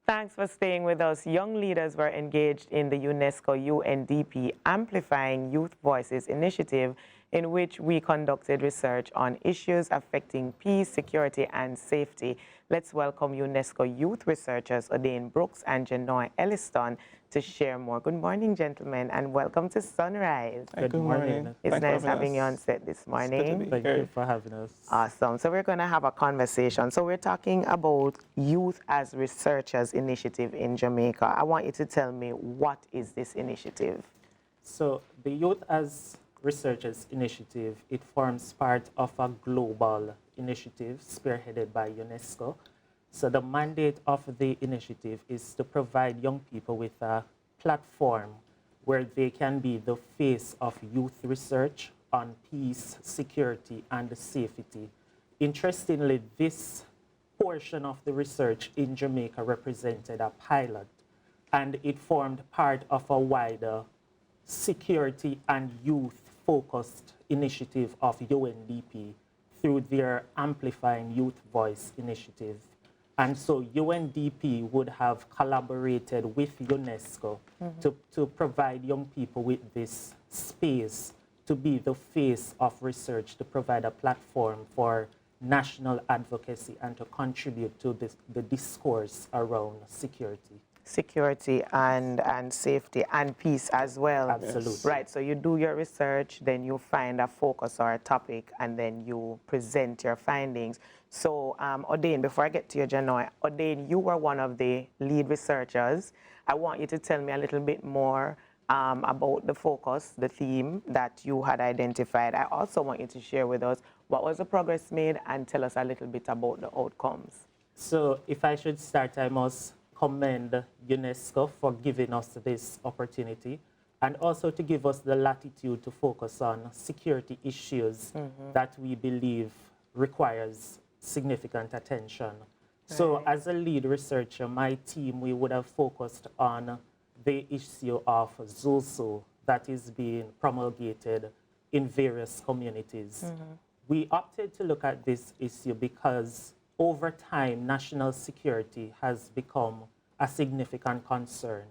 Thanks for staying with us. Young leaders were engaged in the UNESCO UNDP Amplifying Youth Voices initiative, in which we conducted research on issues affecting peace, security, and safety. Let's welcome UNESCO youth researchers Odane Brooks and Janoy Elliston to share more. Good morning, gentlemen, and welcome to Sunrise. Good morning. It's Thanks for nice having you on us. set this It's good to morning. be Thank here. you for having us. Awesome. So we're going to have a conversation. So we're talking about Youth as Researchers initiative in Jamaica. I want you to tell me, what is this initiative? So the Youth as Researchers Initiative, it forms part of a global initiative spearheaded by UNESCO. So the mandate of the initiative is to provide young people with a platform where they can be the face of youth research on peace, security, and safety. Interestingly, this portion of the research in Jamaica represented a pilot, and it formed part of a wider security and youth-focused initiative of UNDP through their Amplifying Youth Voice initiative. And so UNDP would have collaborated with UNESCO to provide young people with this space to be the face of research, to provide a platform for national advocacy and to contribute to the discourse around security. Security and safety and peace as well. Absolutely. Right, so you do your research, then you find a focus or a topic, and then you present your findings. So, Odane, before I get to you, Janoy, Odane, you were one of the lead researchers. I want you to tell me a little bit more about the focus, the theme that you had identified. I also want you to share with us what was the progress made and tell us a little bit about the outcomes. So if I should start, I must commend UNESCO for giving us this opportunity and also to give us the latitude to focus on security issues that we believe requires significant attention. So as a lead researcher, my team, we would have focused on the issue of ZUSU that is being promulgated in various communities. We opted to look at this issue because over time, national security has become a significant concern.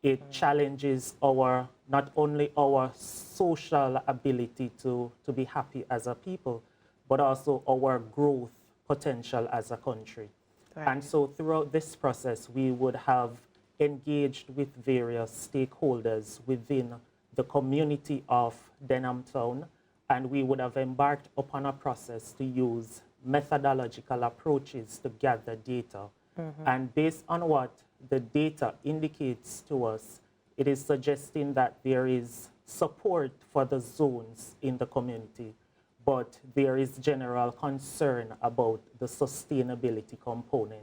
It challenges not only our social ability to be happy as a people, but also our growth potential as a country. Right. And so throughout this process, we would have engaged with various stakeholders within the community of Denham Town, and we would have embarked upon a process to use methodological approaches to gather data. And based on what the data indicates to us, it is suggesting that there is support for the zones in the community, but there is general concern about the sustainability component.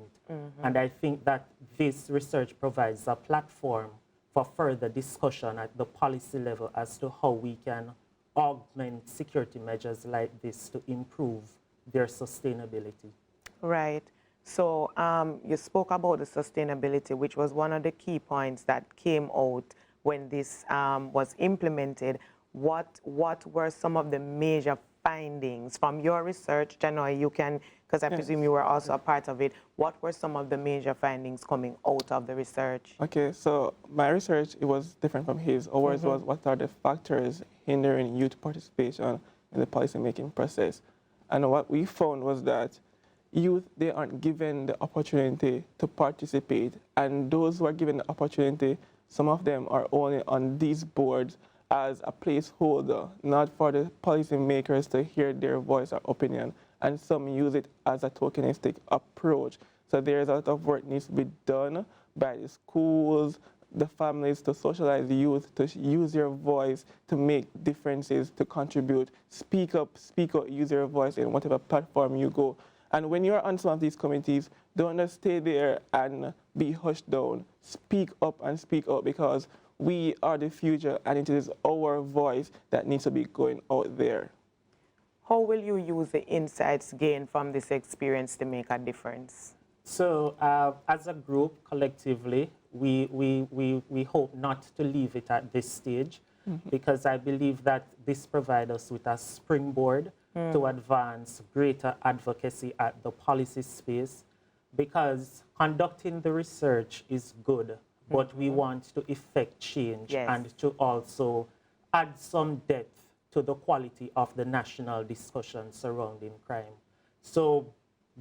And I think that this research provides a platform for further discussion at the policy level as to how we can augment security measures like this to improve their sustainability. Right. So you spoke about the sustainability, which was one of the key points that came out when this was implemented. What were some of the major findings from your research? Janoy, you can, because I presume you were also a part of it. What were some of the major findings coming out of the research? Okay, so my research, it was different from his. Ours was what are the factors hindering youth participation in the policymaking process. And what we found was that youth, they aren't given the opportunity to participate. And those who are given the opportunity, some of them are only on these boards as a placeholder, not for the policymakers to hear their voice or opinion. And some use it as a tokenistic approach. So there's a lot of work needs to be done by the schools, the families, to socialize the youth, to use your voice, to make differences, to contribute. Speak up, use your voice in whatever platform you go. And when you're on some of these committees, don't just stay there and be hushed down. Speak up and speak out, because we are the future, and it is our voice that needs to be going out there. How will you use the insights gained from this experience to make a difference? So as a group, collectively, we hope not to leave it at this stage, because I believe that this provides us with a springboard to advance greater advocacy at the policy space. because conducting the research is good, but we want to effect change and to also add some depth to the quality of the national discussion surrounding crime. So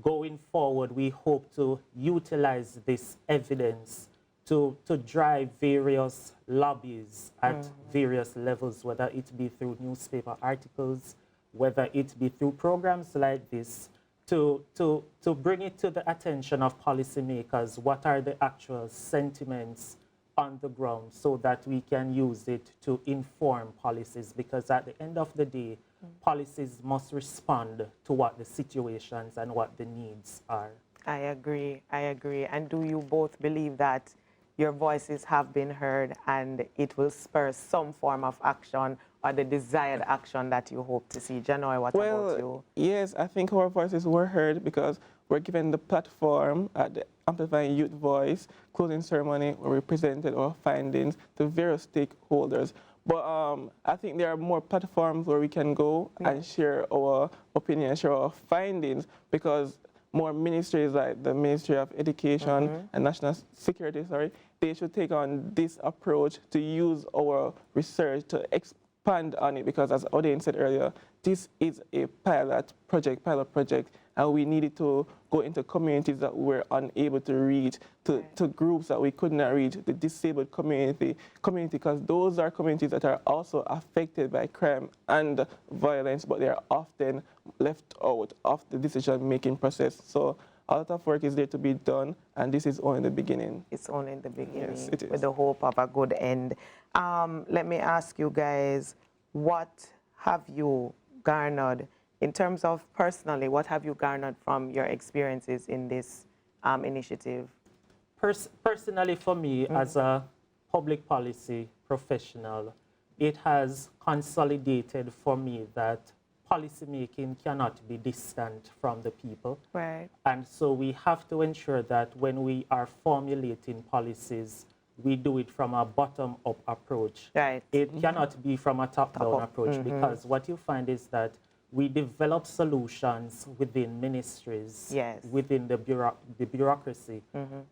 going forward, we hope to utilize this evidence to drive various lobbies at various levels, whether it be through newspaper articles, whether it be through programs like this, to bring it to the attention of policymakers, what are the actual sentiments on the ground, so that we can use it to inform policies, because at the end of the day, policies must respond to what the situations and what the needs are. I agree. And do you both believe that your voices have been heard and it will spur some form of action or the desired action that you hope to see? Janoy, what about you? Yes, I think our voices were heard because we're given the platform at the Amplifying Youth Voice closing ceremony where we presented our findings to various stakeholders. But I think there are more platforms where we can go and share our opinions, share our findings, because more ministries like the Ministry of Education and National Security, they should take on this approach to use our research to expand on it, because as Odane said earlier, this is a pilot project, and we needed to go into communities that we were unable to reach, to groups that we could not reach, the disabled community, because those are communities that are also affected by crime and violence, but they are often left out of the decision-making process. So a lot of work is there to be done, and this is only the beginning. It's only the beginning, yes, it is. With the hope of a good end. Let me ask you guys, what have you garnered in terms of personally, what have you garnered from your experiences in this initiative? Personally, for me, as a public policy professional, it has consolidated for me that policymaking cannot be distant from the people. Right. And so we have to ensure that when we are formulating policies, we do it from a bottom-up approach. Right. It cannot be from a top-down approach, because what you find is that we develop solutions within ministries, within the bureaucracy.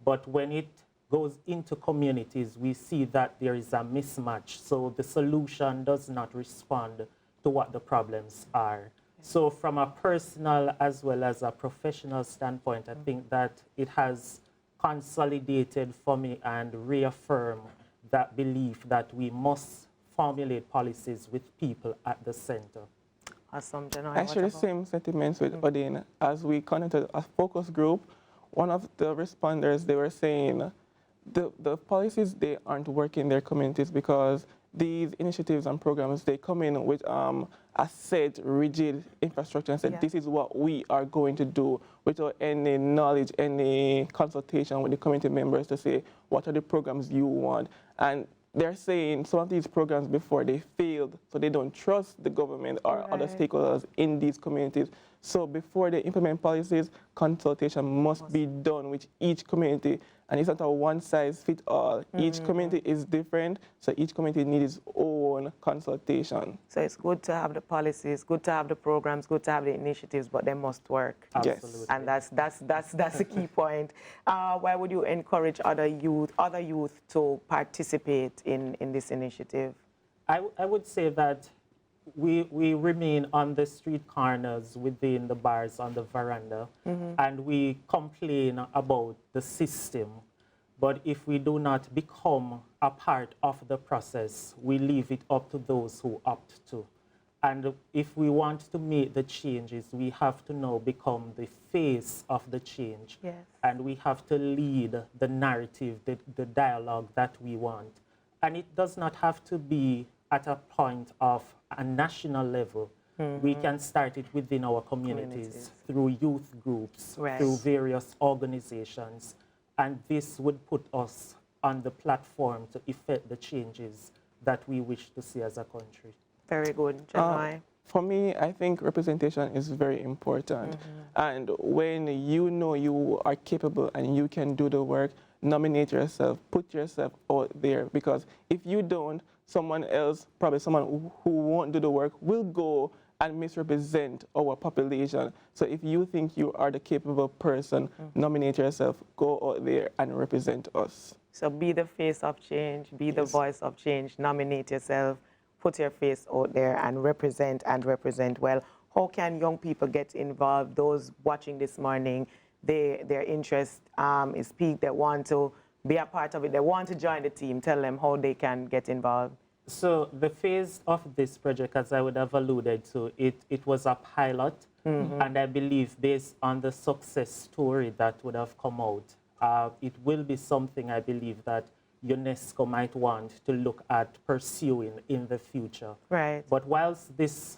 But when it goes into communities, we see that there is a mismatch. So the solution does not respond to what the problems are. So from a personal as well as a professional standpoint, I think that it has consolidated for me and reaffirmed that belief that we must formulate policies with people at the center. Awesome. Janoy, I share the same sentiments with Odane. As we conducted a focus group, one of the responders, they were saying the policies, they aren't working in their communities because these initiatives and programs, they come in with a set, rigid infrastructure and said, this is what we are going to do, without any knowledge, any consultation with the community members to say, what are the programs you want? And they're saying some of these programs before, they failed, so they don't trust the government or other stakeholders in these communities. So before they implement policies, consultation must be done with each community. And it's not a one-size-fits-all. Each community is different, so each community needs its own consultation. So it's good to have the policies, good to have the programs, good to have the initiatives, but they must work. Absolutely. And that's the key point. Why would you encourage other youth to participate in this initiative? I would say that we remain on the street corners, within the bars, on the veranda, and we complain about the system. But if we do not become a part of the process, we leave it up to those who opt to. And if we want to make the changes, we have to now become the face of the change. Yes. And we have to lead the narrative, the dialogue that we want. And it does not have to be at a point of a national level. We can start it within our communities through youth groups, through various organizations. And this would put us on the platform to effect the changes that we wish to see as a country. Very good. Janoy? For me, I think representation is very important. And when you know you are capable and you can do the work, nominate yourself, put yourself out there. Because if you don't, someone else, probably someone who won't do the work, will go and misrepresent our population. So if you think you are the capable person, nominate yourself, go out there and represent us. So be the face of change, be the voice of change, nominate yourself, put your face out there and represent well. How can young people get involved? Those watching this morning, their interest is piqued, they want to be a part of it, they want to join the team. Tell them how they can get involved. So the phase of this project, as I would have alluded to, it was a pilot, and I believe based on the success story that would have come out, it will be something I believe that UNESCO might want to look at pursuing in the future. Right. But whilst this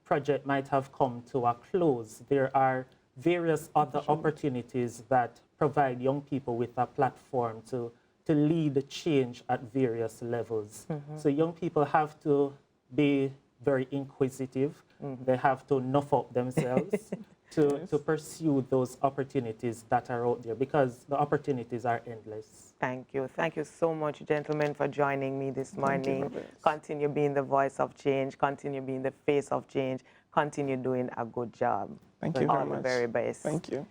project might have come to a close, there are various other opportunities that provide young people with a platform to lead change at various levels. So young people have to be very inquisitive. They have to nuff up themselves to pursue those opportunities that are out there, because the opportunities are endless. Thank you. Thank you so much, gentlemen, for joining me this morning. Continue being the voice of change. Continue being the face of change. Continue doing a good job. Thank you very All much. the very best. Thank you.